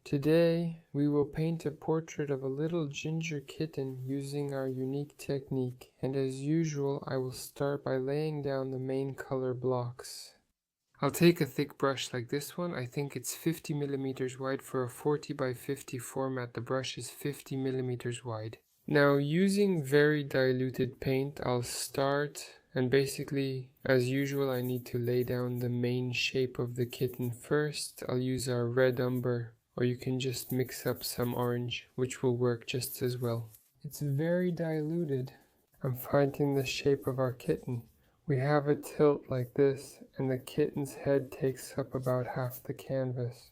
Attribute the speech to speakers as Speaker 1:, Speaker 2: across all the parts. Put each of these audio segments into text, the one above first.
Speaker 1: Today, we will paint a portrait of a little ginger kitten using our unique technique, and as usual, I will start by laying down the main color blocks. I'll take a thick brush like this one. I think it's 50 millimeters wide for a 40 by 50 format. The brush is 50 millimeters wide. Now, using very diluted paint, I'll start, and basically, as usual, I need to lay down the main shape of the kitten first. I'll use our red umber, or you can just mix up some orange, which will work just as well. It's very diluted. I'm finding the shape of our kitten. We have a tilt like this, and the kitten's head takes up about half the canvas.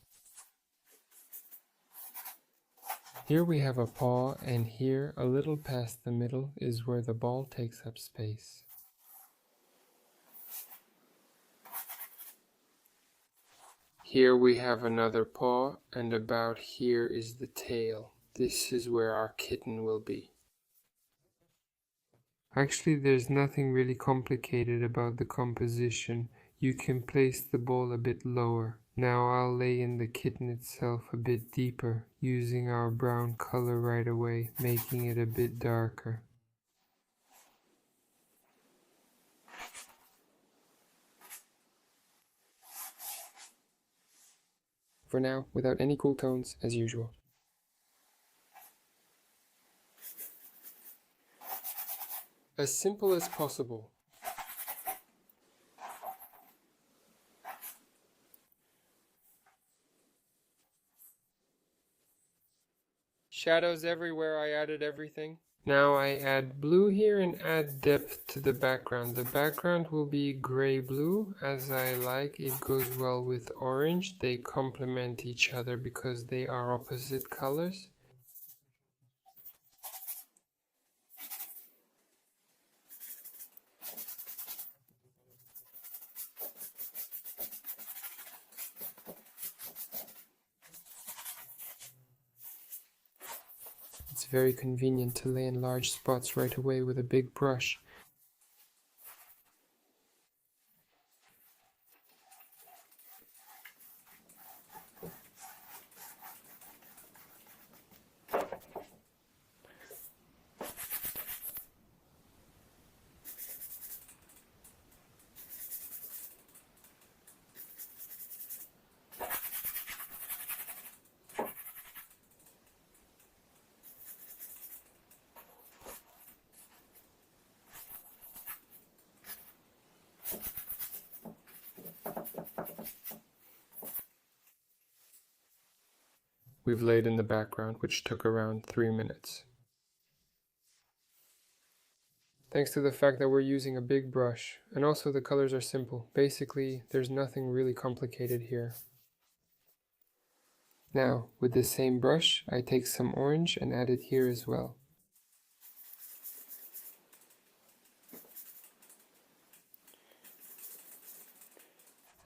Speaker 1: Here we have a paw, and here, a little past the middle, is where the ball takes up space. Here we have another paw, and about here is the tail. This is where our kitten will be. Actually, there's nothing really complicated about the composition. You can place the ball a bit lower. Now I'll lay in the kitten itself a bit deeper, using our brown color right away, making it a bit darker. For now, without any cool tones, as usual. As simple as possible. Shadows everywhere, I added everything. Now I add blue here and add depth to the background. The background will be gray-blue, as I like. It goes well with orange. They complement each other because they are opposite colors. It's very convenient to lay in large spots right away with a big brush. We've laid in the background, which took around 3 minutes. Thanks to the fact that we're using a big brush, and also the colors are simple. Basically, there's nothing really complicated here. Now, with the same brush, I take some orange and add it here as well.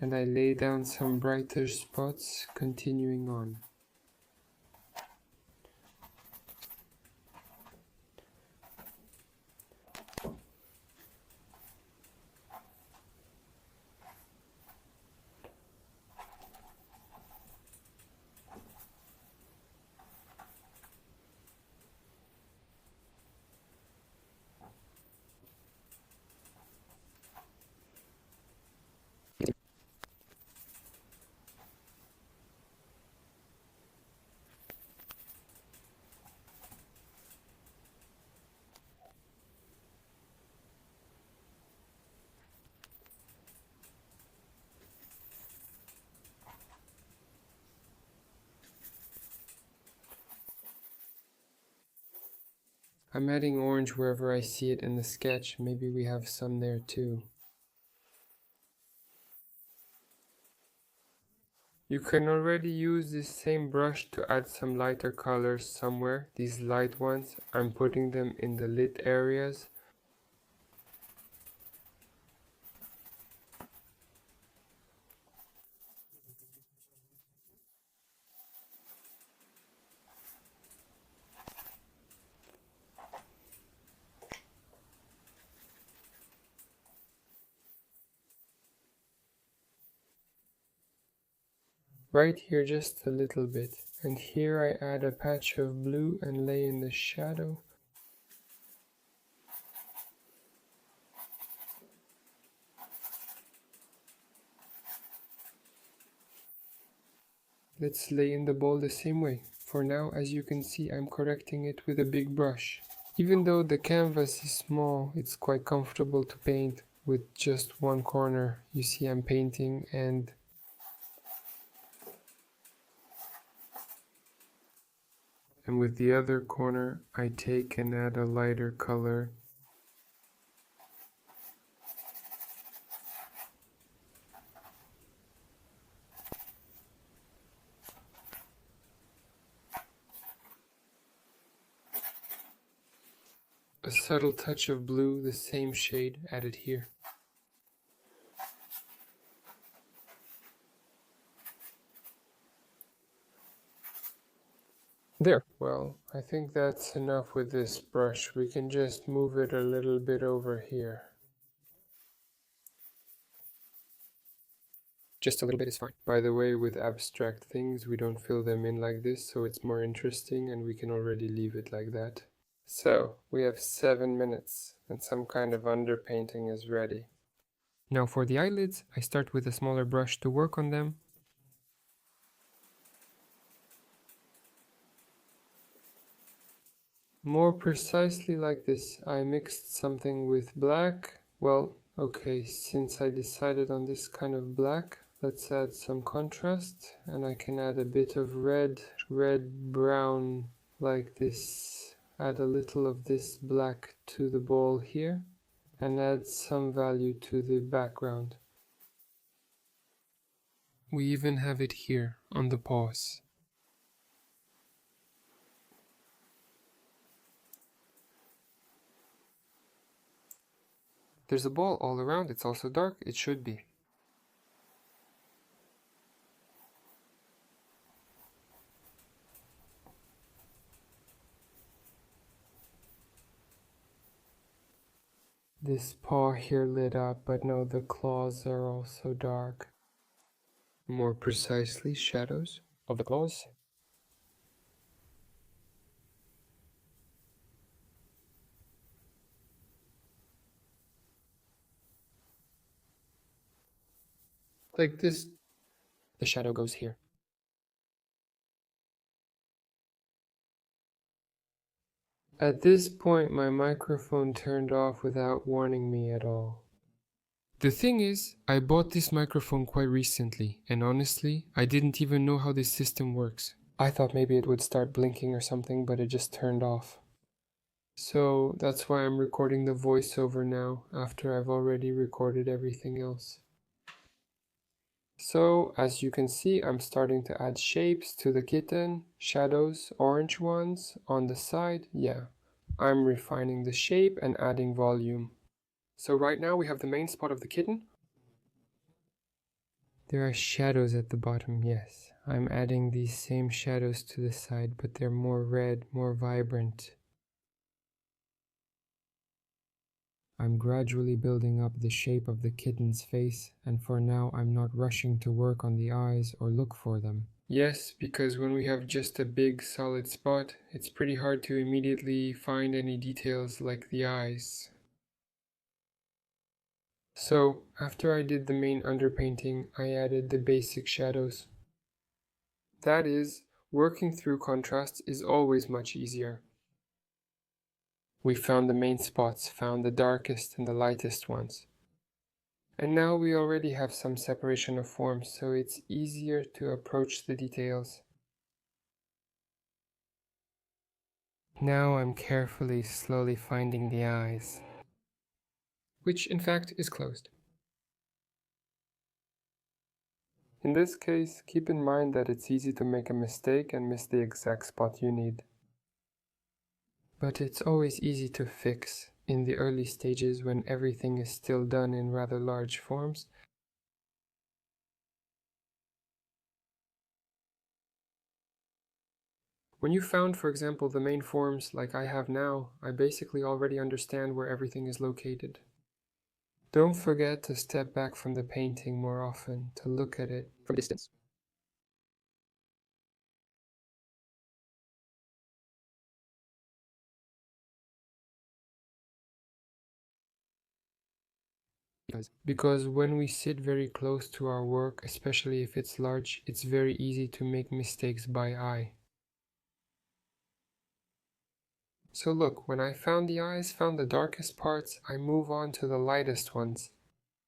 Speaker 1: And I lay down some brighter spots, continuing on. I'm adding orange wherever I see it in the sketch. Maybe we have some there too. You can already use this same brush to add some lighter colors somewhere. These light ones, I'm putting them in the lit areas. Right here just a little bit, and here I add a patch of blue and lay in the shadow. Let's lay in the ball the same way. For now, as you can see, I'm correcting it with a big brush. Even though the canvas is small, it's quite comfortable to paint with just one corner. You see I'm painting and with the other corner I take and add a lighter color. A subtle touch of blue, the same shade, added here. There. Well, I think that's enough with this brush. We can just move it a little bit over here. Just a little bit is fine. By the way, with abstract things, we don't fill them in like this, so it's more interesting and we can already leave it like that. So, we have 7 minutes and some kind of underpainting is ready. Now for the eyelids, I start with a smaller brush to work on them. More precisely like this, I mixed something with black. Well, okay, since I decided on this kind of black, let's add some contrast, and I can add a bit of red, brown, like this. Add a little of this black to the ball here, and add some value to the background. We even have it here, on the paws. There's a ball all around, it's also dark, it should be. This paw here lit up, but no, the claws are also dark. More precisely, shadows of the claws. Like this, the shadow goes here. At this point, my microphone turned off without warning me at all. The thing is, I bought this microphone quite recently, and honestly, I didn't even know how this system works. I thought maybe it would start blinking or something, but it just turned off. So that's why I'm recording the voiceover now, after I've already recorded everything else. So, as you can see, I'm starting to add shapes to the kitten, shadows, orange ones, on the side, yeah. I'm refining the shape and adding volume. So right now we have the main spot of the kitten. There are shadows at the bottom, yes. I'm adding these same shadows to the side, but they're more red, more vibrant. I'm gradually building up the shape of the kitten's face, and for now I'm not rushing to work on the eyes or look for them. Yes, because when we have just a big solid spot, it's pretty hard to immediately find any details like the eyes. So, after I did the main underpainting, I added the basic shadows. That is, working through contrast is always much easier. We found the main spots, found the darkest and the lightest ones. And now we already have some separation of forms, so it's easier to approach the details. Now I'm carefully, slowly finding the eyes, which in fact is closed. In this case, keep in mind that it's easy to make a mistake and miss the exact spot you need. But it's always easy to fix in the early stages when everything is still done in rather large forms. When you found, for example, the main forms like I have now, I basically already understand where everything is located. Don't forget to step back from the painting more often, to look at it from a distance. Because when we sit very close to our work, especially if it's large, it's very easy to make mistakes by eye. So look, when I found the darkest parts, I move on to the lightest ones.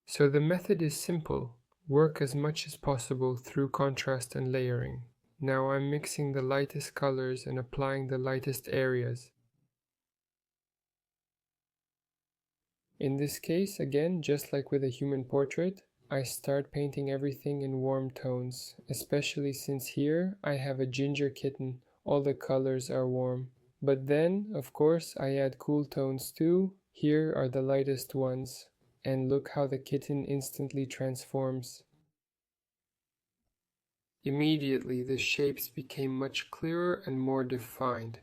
Speaker 1: So the method is simple. Work as much as possible through contrast and layering. Now I'm mixing the lightest colors and applying the lightest areas. In this case, again, just like with a human portrait, I start painting everything in warm tones, especially since here I have a ginger kitten, all the colors are warm. But then, of course, I add cool tones too. Here are the lightest ones, and look how the kitten instantly transforms. Immediately, the shapes became much clearer and more defined.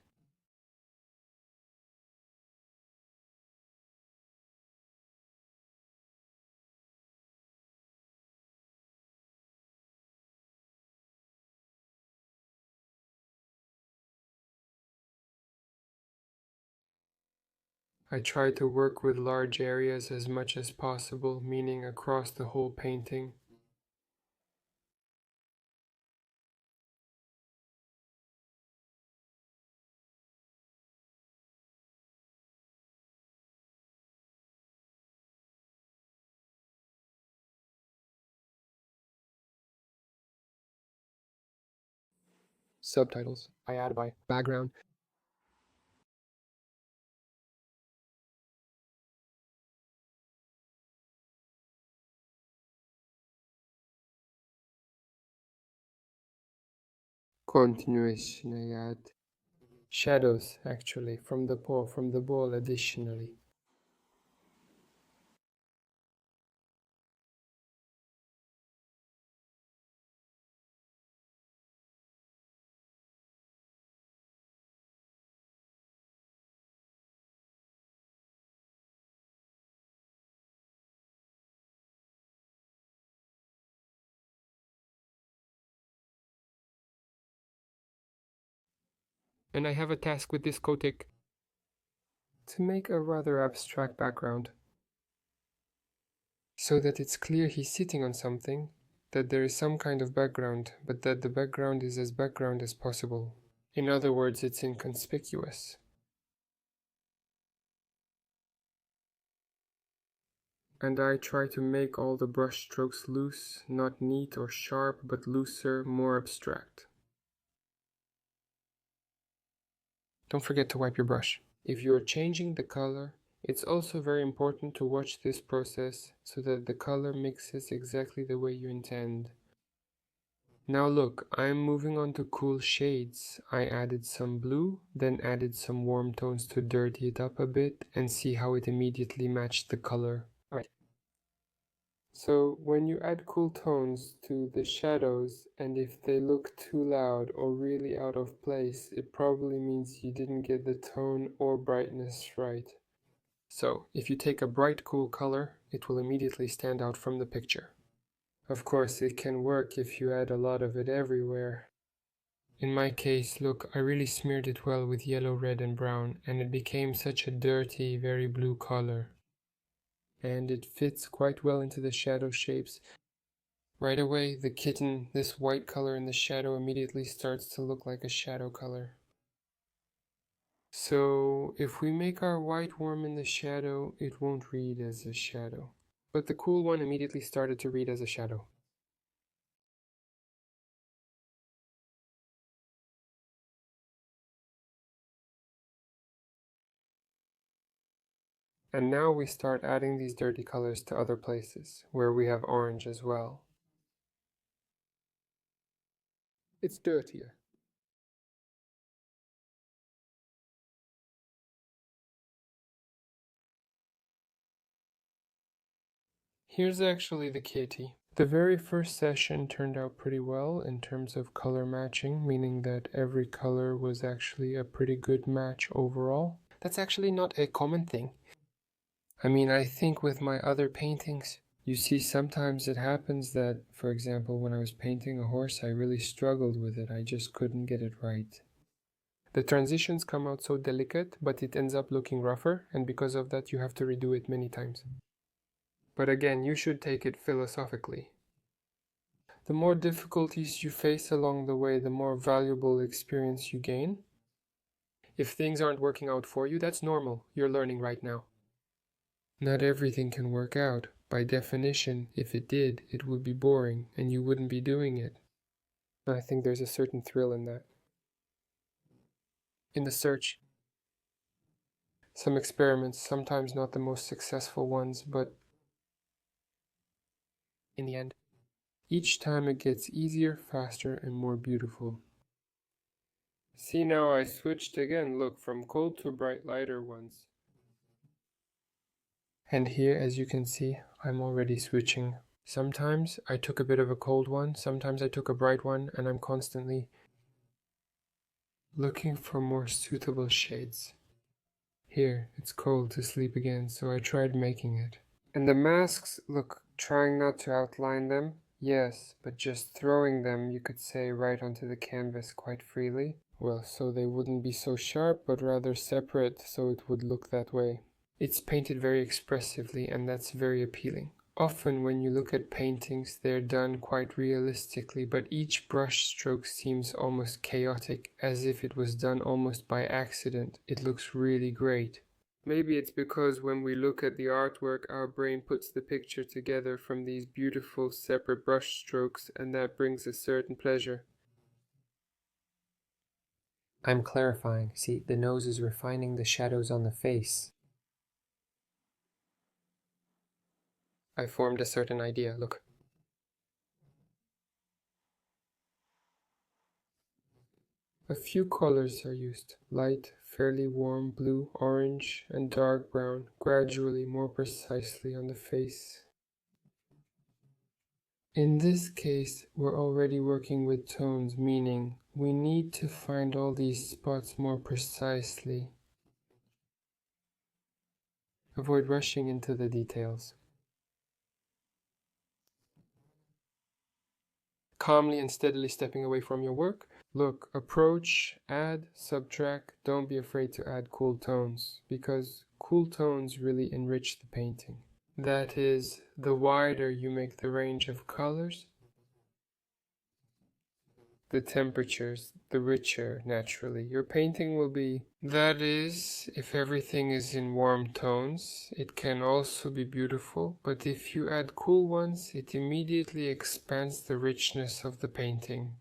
Speaker 1: I try to work with large areas as much as possible, meaning across the whole painting. Subtitles I add by background. Continuation I add. Shadows, actually, from the ball additionally. And I have a task with this Kotick to make a rather abstract background, so that it's clear he's sitting on something, that there is some kind of background, but that the background is as background as possible. In other words, it's inconspicuous. And I try to make all the brush strokes loose, not neat or sharp, but looser, more abstract. Don't forget to wipe your brush. If you're changing the color, it's also very important to watch this process so that the color mixes exactly the way you intend. Now look, I'm moving on to cool shades. I added some blue, then added some warm tones to dirty it up a bit and see how it immediately matched the color. Alright. So when you add cool tones to the shadows, and if they look too loud or really out of place, it probably means you didn't get the tone or brightness right. So if you take a bright cool color, it will immediately stand out from the picture. Of course, it can work if you add a lot of it everywhere. In my case, look, I really smeared it well with yellow, red and brown, and it became such a dirty, very blue color. And it fits quite well into the shadow shapes. Right away, the kitten, this white color in the shadow immediately starts to look like a shadow color. So, if we make our white warm in the shadow, it won't read as a shadow. But the cool one immediately started to read as a shadow. And now we start adding these dirty colors to other places, where we have orange as well. It's dirtier. Here's actually the kitty. The very first session turned out pretty well in terms of color matching, meaning that every color was actually a pretty good match overall. That's actually not a common thing. I mean, I think with my other paintings, you see sometimes it happens that, for example, when I was painting a horse, I really struggled with it. I just couldn't get it right. The transitions come out so delicate, but it ends up looking rougher, and because of that you have to redo it many times. but again, you should take it philosophically. The more difficulties you face along the way, the more valuable experience you gain. If things aren't working out for you, that's normal. You're learning right now. Not everything can work out. By definition, if it did, it would be boring and you wouldn't be doing it. I think there's a certain thrill in that. In the search, some experiments, sometimes not the most successful ones, but in the end, each time it gets easier, faster, and more beautiful. See, now I switched again, look, from cold to bright lighter ones. And here, as you can see, I'm already switching. Sometimes I took a bit of a cold one, sometimes I took a bright one, and I'm constantly looking for more suitable shades. Here, it's cold to sleep again, so I tried making it. And the masks, look, trying not to outline them, yes, but just throwing them, you could say, right onto the canvas quite freely. Well, so they wouldn't be so sharp, but rather separate, so it would look that way. It's painted very expressively, and that's very appealing. Often when you look at paintings, they're done quite realistically, but each brush stroke seems almost chaotic, as if it was done almost by accident. It looks really great. Maybe it's because when we look at the artwork, our brain puts the picture together from these beautiful separate brush strokes, and that brings a certain pleasure. I'm clarifying. See, the nose is refining the shadows on the face. I formed a certain idea, look. A few colors are used: light, fairly warm blue, orange, and dark brown, gradually more precisely on the face. In this case, we're already working with tones, meaning we need to find all these spots more precisely. Avoid rushing into the details. Calmly and steadily stepping away from your work. Look, approach, add, subtract. Don't be afraid to add cool tones, because cool tones really enrich the painting. That is, the wider you make the range of colors, the temperatures, the richer, naturally, your painting will be. That is, if everything is in warm tones, it can also be beautiful, but if you add cool ones, it immediately expands the richness of the painting.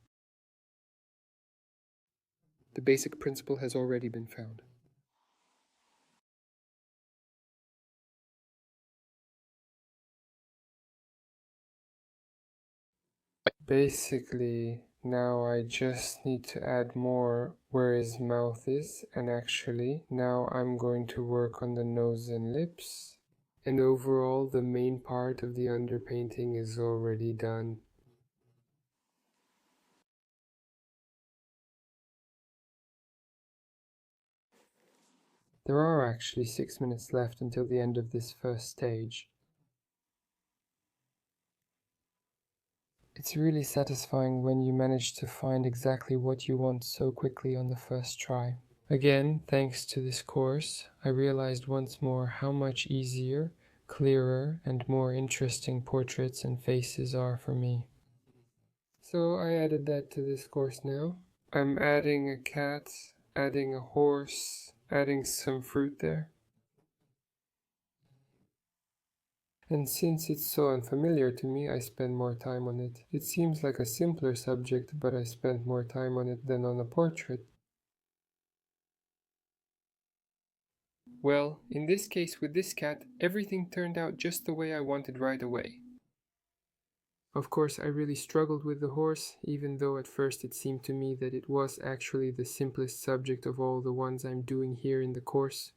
Speaker 1: The basic principle has already been found. Basically, now I just need to add more where his mouth is, and actually, now I'm going to work on the nose and lips. And overall, the main part of the underpainting is already done. There are actually 6 minutes left until the end of this first stage. It's really satisfying when you manage to find exactly what you want so quickly on the first try. Again, thanks to this course, I realized once more how much easier, clearer, and more interesting portraits and faces are for me. So I added that to this course now. I'm adding a cat, adding a horse, adding some fruit there. And since it's so unfamiliar to me, I spend more time on it. It seems like a simpler subject, but I spent more time on it than on a portrait. Well, in this case with this cat, everything turned out just the way I wanted right away. Of course, I really struggled with the horse, even though at first it seemed to me that it was actually the simplest subject of all the ones I'm doing here in the course.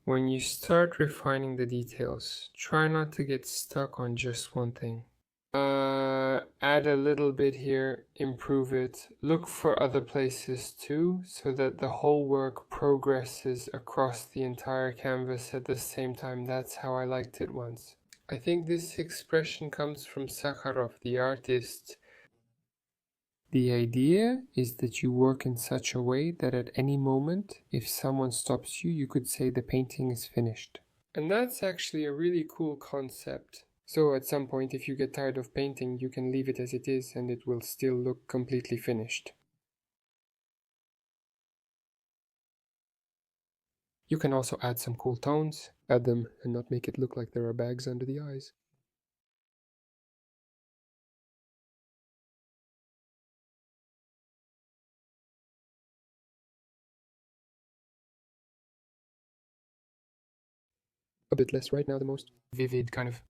Speaker 1: When you start refining the details, try not to get stuck on just one thing. Add a little bit here, improve it, look for other places too, so that the whole work progresses across the entire canvas at the same time. That's how I liked it once. I think this expression comes from Sakharov, the artist. The idea is that you work in such a way that at any moment, if someone stops you, you could say the painting is finished. And that's actually a really cool concept. So at some point, if you get tired of painting, you can leave it as it is and it will still look completely finished. You can also add some cool tones, add them and not make it look like there are bags under the eyes. A bit less right now, the most vivid kind of.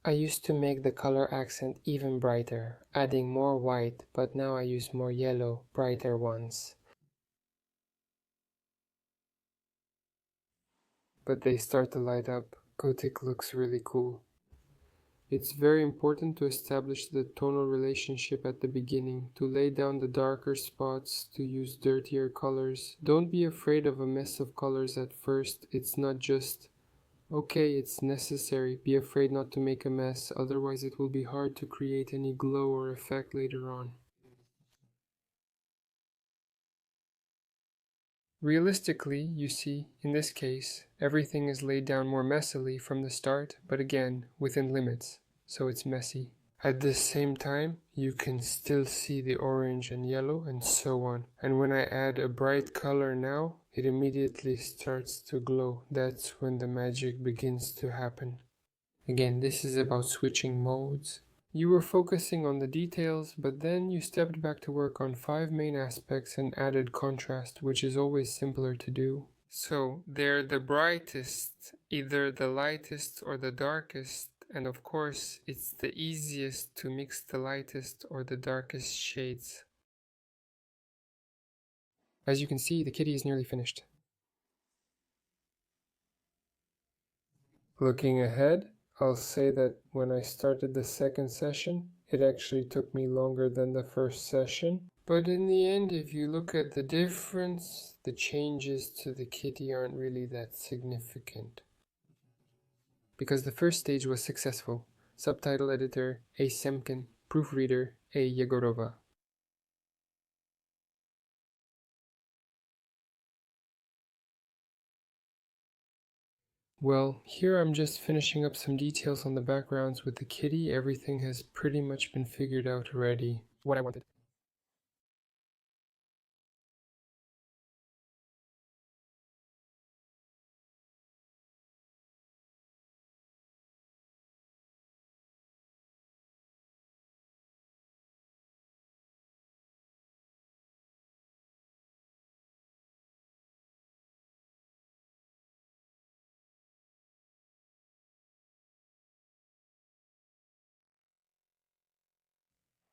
Speaker 1: I used to make the color accent even brighter, adding more white, but now I use more yellow, brighter ones. But they start to light up. Kotick looks really cool. It's very important to establish the tonal relationship at the beginning, to lay down the darker spots, to use dirtier colors. Don't be afraid of a mess of colors at first. It's not just, okay, it's necessary. Be afraid not to make a mess, otherwise it will be hard to create any glow or effect later on. Realistically, you see, in this case, everything is laid down more messily from the start, but again, within limits, so it's messy. At the same time, you can still see the orange and yellow and so on. And when I add a bright color now, it immediately starts to glow. That's when the magic begins to happen. Again, this is about switching modes. You were focusing on the details, but then you stepped back to work on 5 main aspects and added contrast, which is always simpler to do. So, they're the brightest, either the lightest or the darkest, and of course, it's the easiest to mix the lightest or the darkest shades. As you can see, the kitty is nearly finished. Looking ahead, I'll say that when I started the second session, it actually took me longer than the first session. But in the end, if you look at the difference, the changes to the kitty aren't really that significant. Because the first stage was successful. Subtitle editor A. Semkin, proofreader A. Yegorova. Well, here I'm just finishing up some details on the backgrounds with the kitty. Everything has pretty much been figured out already. What I wanted.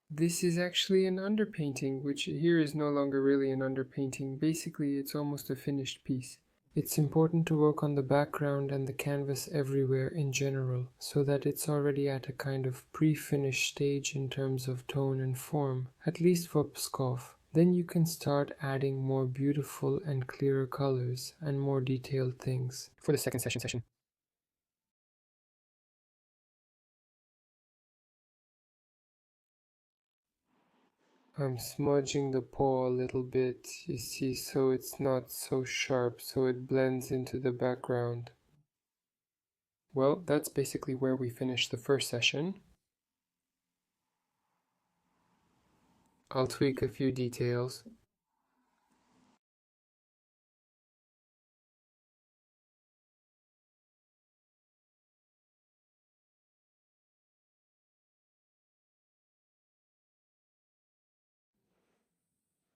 Speaker 1: This is actually an underpainting, which here is no longer really an underpainting. Basically, it's almost a finished piece. It's important to work on the background and the canvas everywhere in general, so that it's already at a kind of pre-finished stage in terms of tone and form, at least for Pskov. Then you can start adding more beautiful and clearer colors and more detailed things. For the second session. I'm smudging the paw a little bit, you see, so it's not so sharp, so it blends into the background. Well, that's basically where we finished the first session. I'll tweak a few details.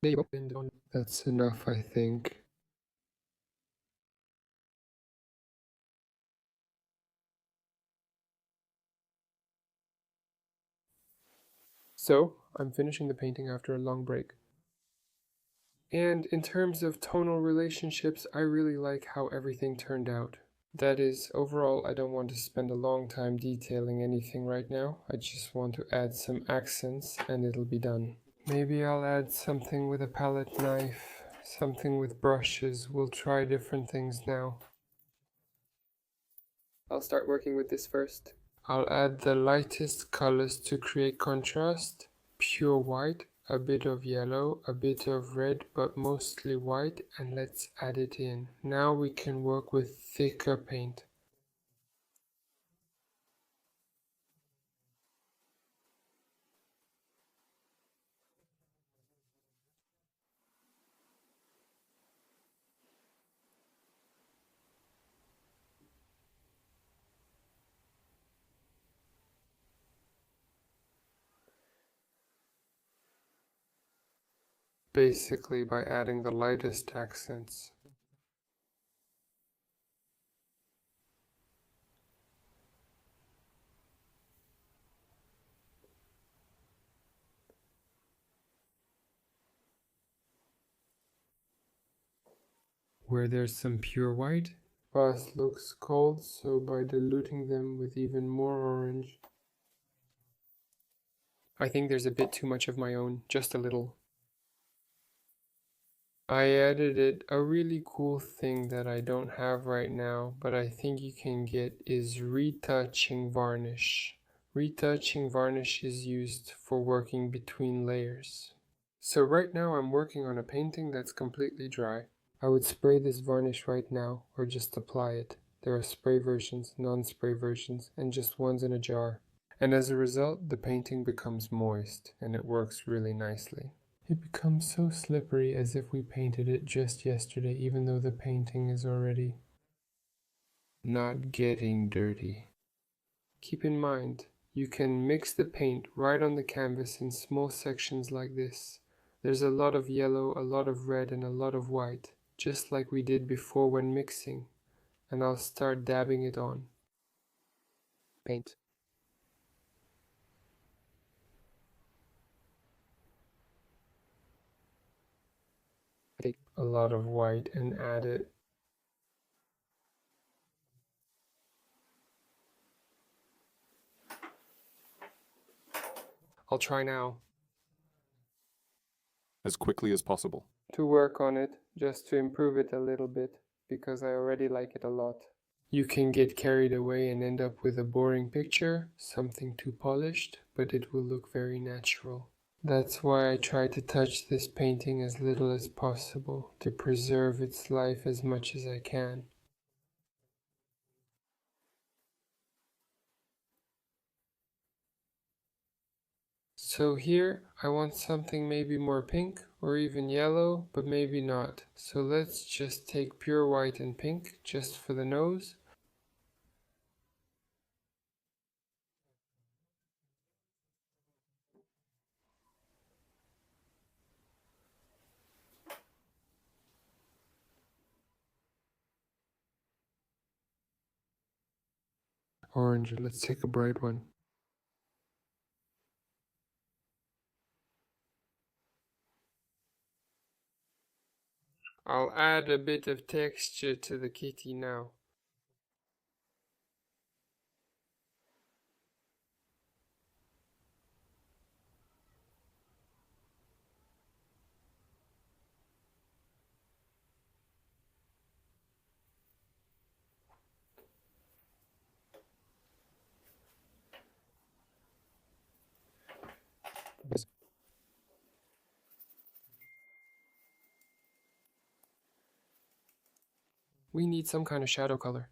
Speaker 1: There you go. That's enough, I think. So, I'm finishing the painting after a long break. And in terms of tonal relationships, I really like how everything turned out. That is, overall, I don't want to spend a long time detailing anything right now. I just want to add some accents and it'll be done. Maybe I'll add something with a palette knife, something with brushes. We'll try different things now. I'll start working with this first. I'll add the lightest colors to create contrast. Pure white, a bit of yellow, a bit of red, but mostly white, and let's add it in. Now we can work with thicker paint. Basically by adding the lightest accents. Where there's some pure white, Bath looks cold, so by diluting them with even more orange. I think there's a bit too much of my own, just a little. I added it. A really cool thing that I don't have right now, but I think you can get, is retouching varnish. Retouching varnish is used for working between layers. So right now I'm working on a painting that's completely dry. I would spray this varnish right now, or just apply it. There are spray versions, non-spray versions, and just ones in a jar. And as a result, the painting becomes moist, and it works really nicely. It becomes so slippery as if we painted it just yesterday, even though the painting is already not getting dirty. Keep in mind, you can mix the paint right on the canvas in small sections like this. There's a lot of yellow, a lot of red, and a lot of white, just like we did before when mixing. And I'll start dabbing it on. Paint. Take a lot of white and add it. I'll try now.
Speaker 2: As quickly as possible.
Speaker 1: To work on it, just to improve it a little bit, because I already like it a lot. You can get carried away and end up with a boring picture, something too polished, but it will look very natural. That's why I try to touch this painting as little as possible, to preserve its life as much as I can. So here, I want something maybe more pink, or even yellow, but maybe not. So let's just take pure white and pink, just for the nose. Orange, let's take a bright one. I'll add a bit of texture to the kitty now. We need some kind of shadow color.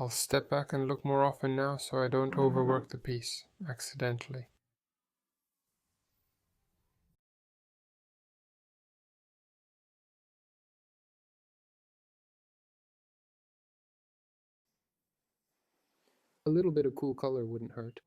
Speaker 1: I'll step back and look more often now so I don't overwork the piece accidentally. A little bit of cool color wouldn't hurt.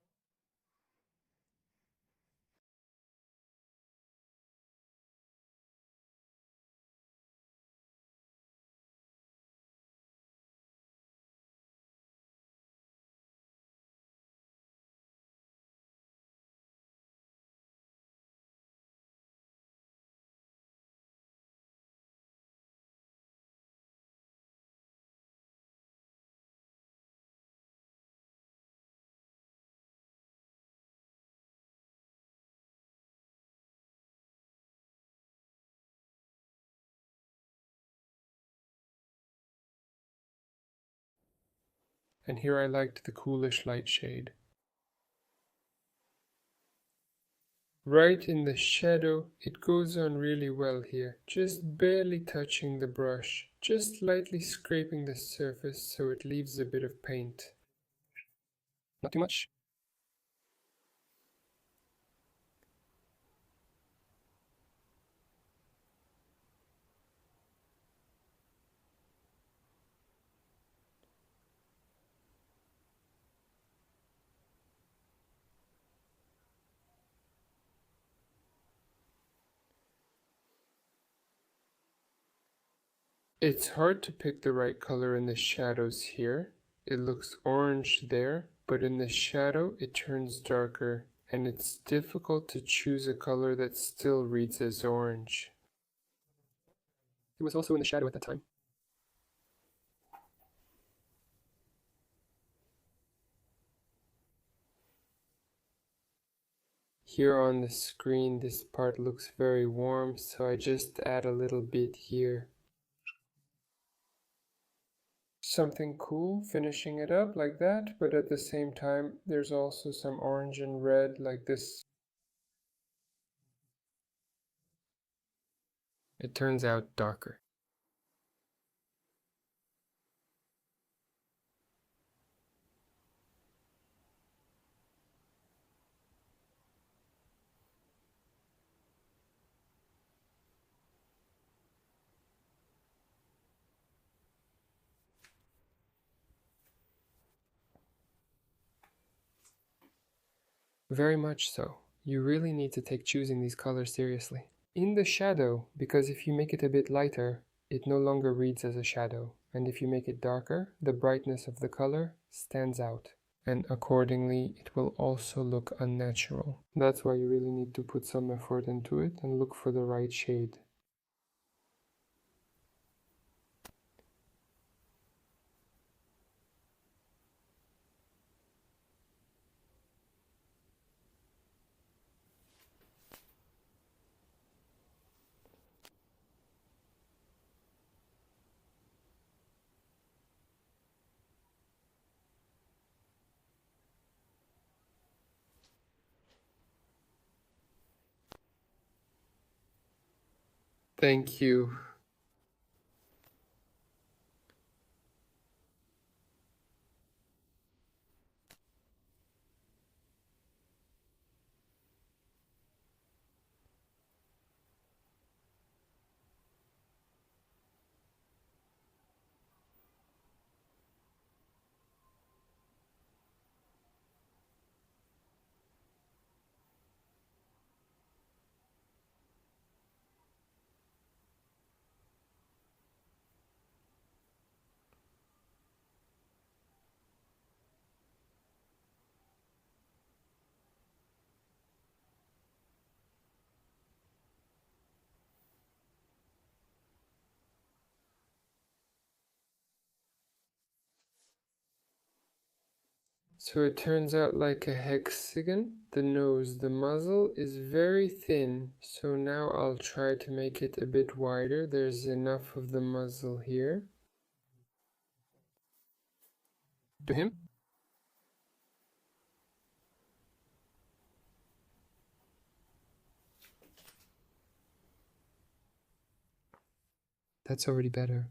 Speaker 1: and here I liked the coolish light shade. Right in the shadow, it goes on really well here, just barely touching the brush, just lightly scraping the surface so it leaves a bit of paint. Not too much. It's hard to pick the right color in the shadows here. It looks orange there, but in the shadow it turns darker, and it's difficult to choose a color that still reads as orange. It was also in the shadow at that time. Here on the screen this part looks very warm, so I just add a little bit here. Something cool, finishing it up like that, but at the same time there's also some orange and red like this. It turns out darker. Very much so. You really need to take choosing these colors seriously. In the shadow, because if you make it a bit lighter, it no longer reads as a shadow, and if you make it darker, the brightness of the color stands out, and accordingly it will also look unnatural. That's why you really need to put some effort into it and look for the right shade. Thank you. So it turns out like a hexagon. The nose, the muzzle is very thin, so now I'll try to make it a bit wider. There's enough of the muzzle here. To him? That's already better.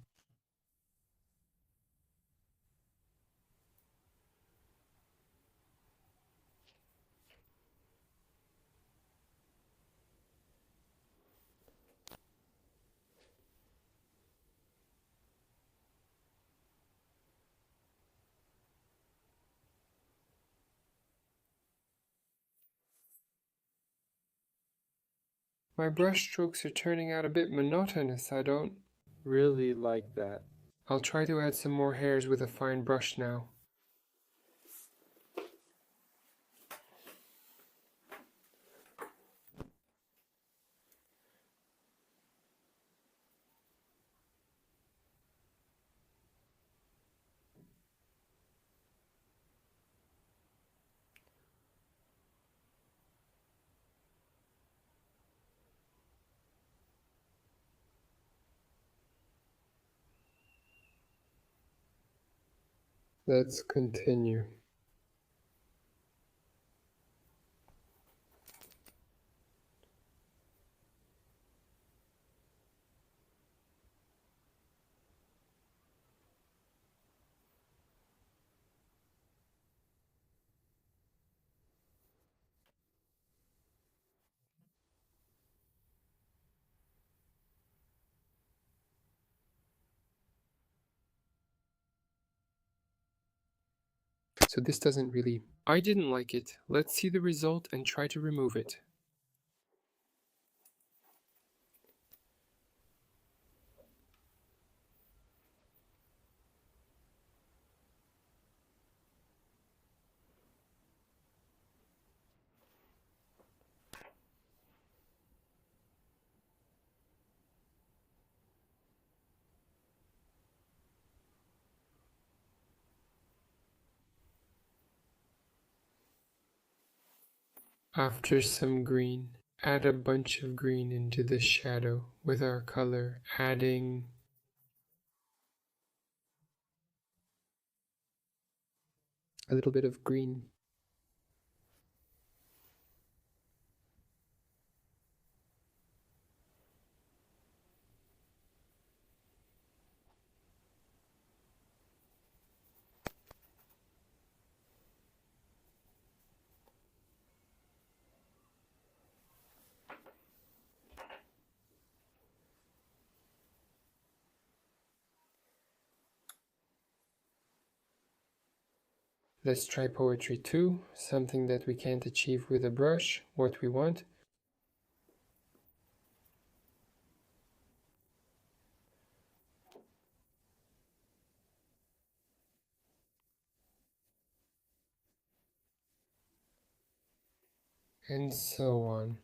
Speaker 1: My brush strokes are turning out a bit monotonous. I don't really like that. I'll try to add some more hairs with a fine brush now. Let's continue. So this doesn't really... I didn't like it. Let's see the result and try to remove it. After some green, add a bunch of green into the shadow with our color, adding a little bit of green. Let's try poetry too, something that we can't achieve with a brush, what we want. And so on.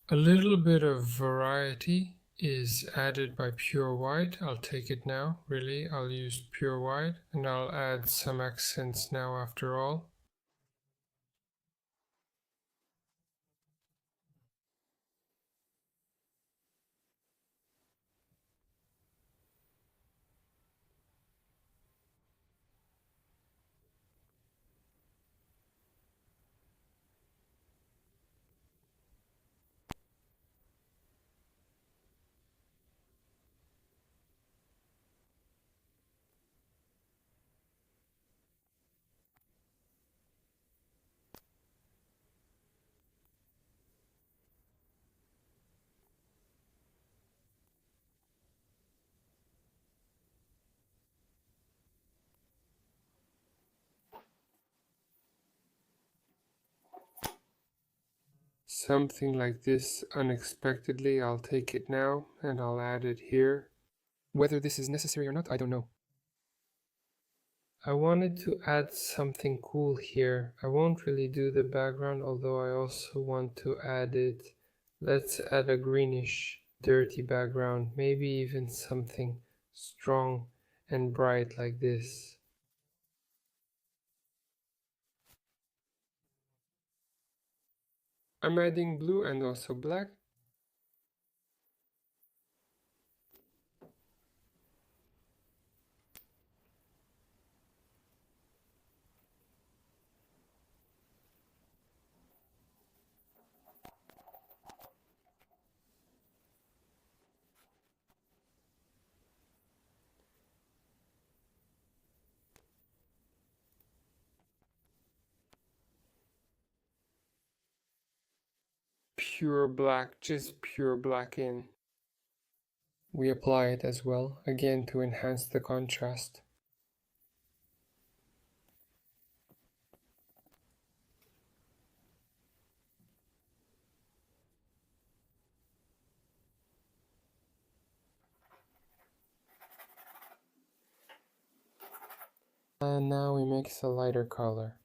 Speaker 1: A little bit of variety is added by pure white. I'll take it now, really. I'll use pure white and I'll add some accents now after all. Something like this unexpectedly, I'll take it now and I'll add it here. Whether this is necessary or not, I don't know. I wanted to add something cool here. I won't really do the background, although I also want to add it. Let's add a greenish, dirty background, maybe even something strong and bright like this. I'm adding blue and also black. Pure black, just pure black in. We apply it as well, again to enhance the contrast. And now we mix a lighter color.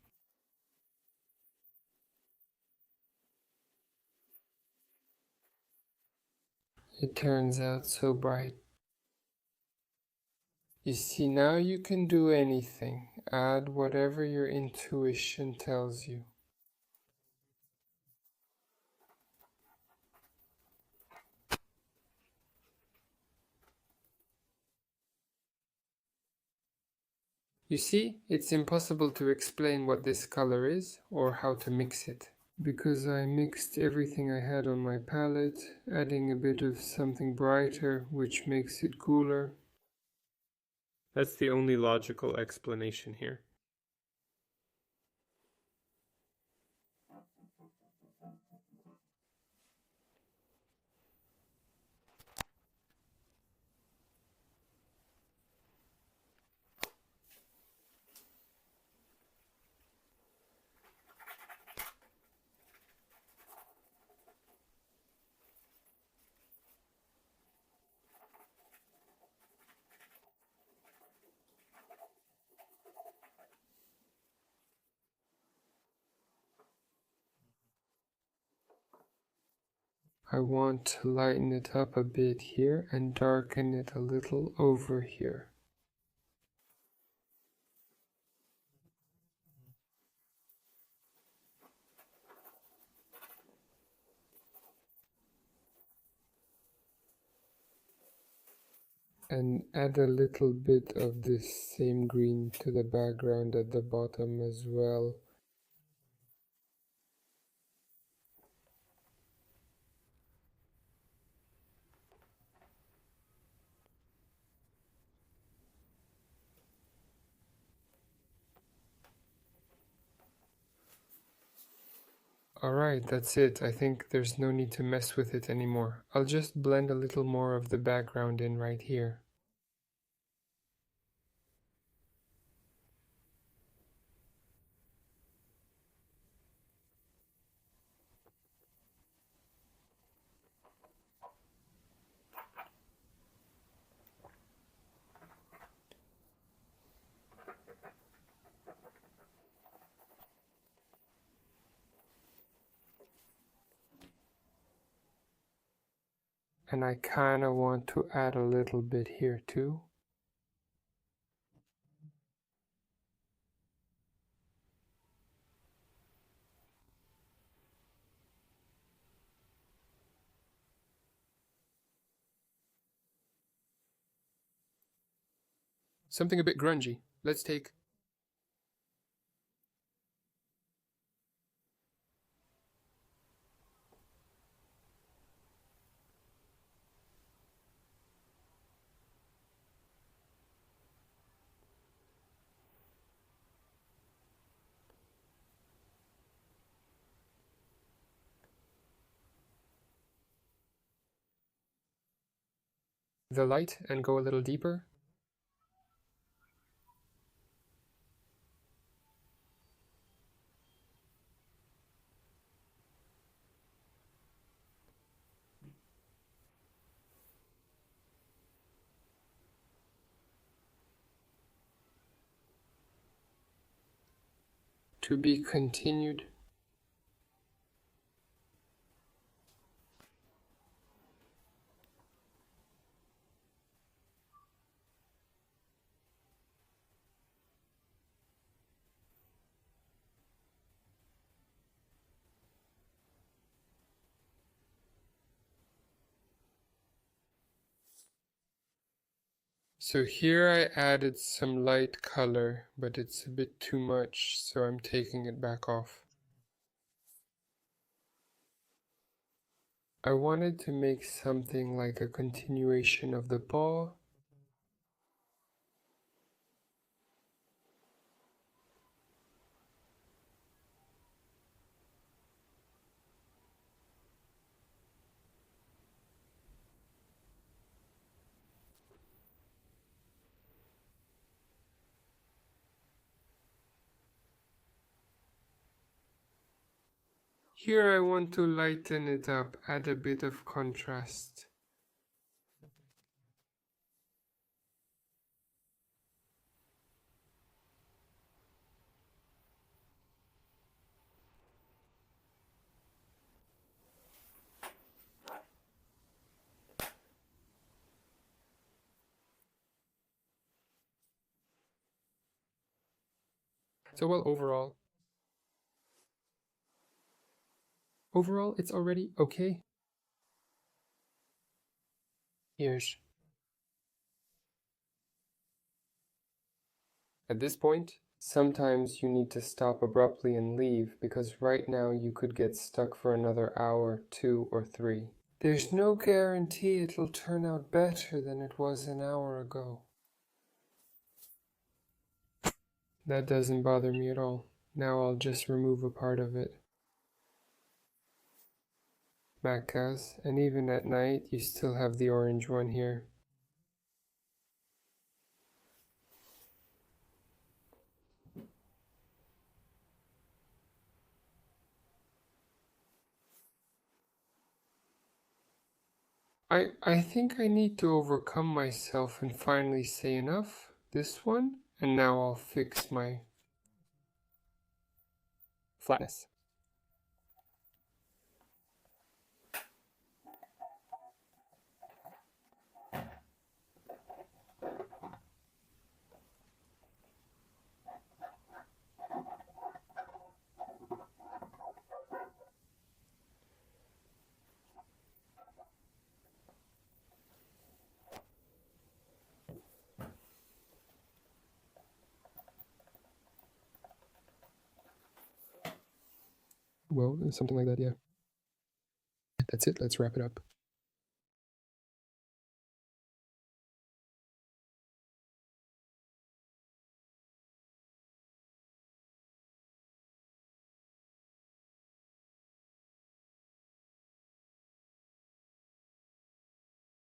Speaker 1: It turns out so bright. You see, now you can do anything. Add whatever your intuition tells you. You see, it's impossible to explain what this color is or how to mix it, because I mixed everything I had on my palette, adding a bit of something brighter, which makes it cooler. That's the only logical explanation here. I want to lighten it up a bit here and darken it a little over here. And add a little bit of this same green to the background at the bottom as well. Alright, that's it. I think there's no need to mess with it anymore. I'll just blend a little more of the background in right here. And I kinda want to add a little bit here too. Something a bit grungy. Let's take the light and go a little deeper. To be continued. So here I added some light color, but it's a bit too much, so I'm taking it back off. I wanted to make something like a continuation of the paw. Here I want to lighten it up, add a bit of contrast. So well, overall, it's already okay. Here's. At this point, sometimes you need to stop abruptly and leave because right now you could get stuck for another hour, 2 or 3. There's no guarantee it'll turn out better than it was an hour ago. That doesn't bother me at all. Now I'll just remove a part of it. Macas, and even at night you still have the orange one here. I think I need to overcome myself and finally say enough. This one, and now I'll fix my flatness. Well, something like that, yeah. That's it, let's wrap it up.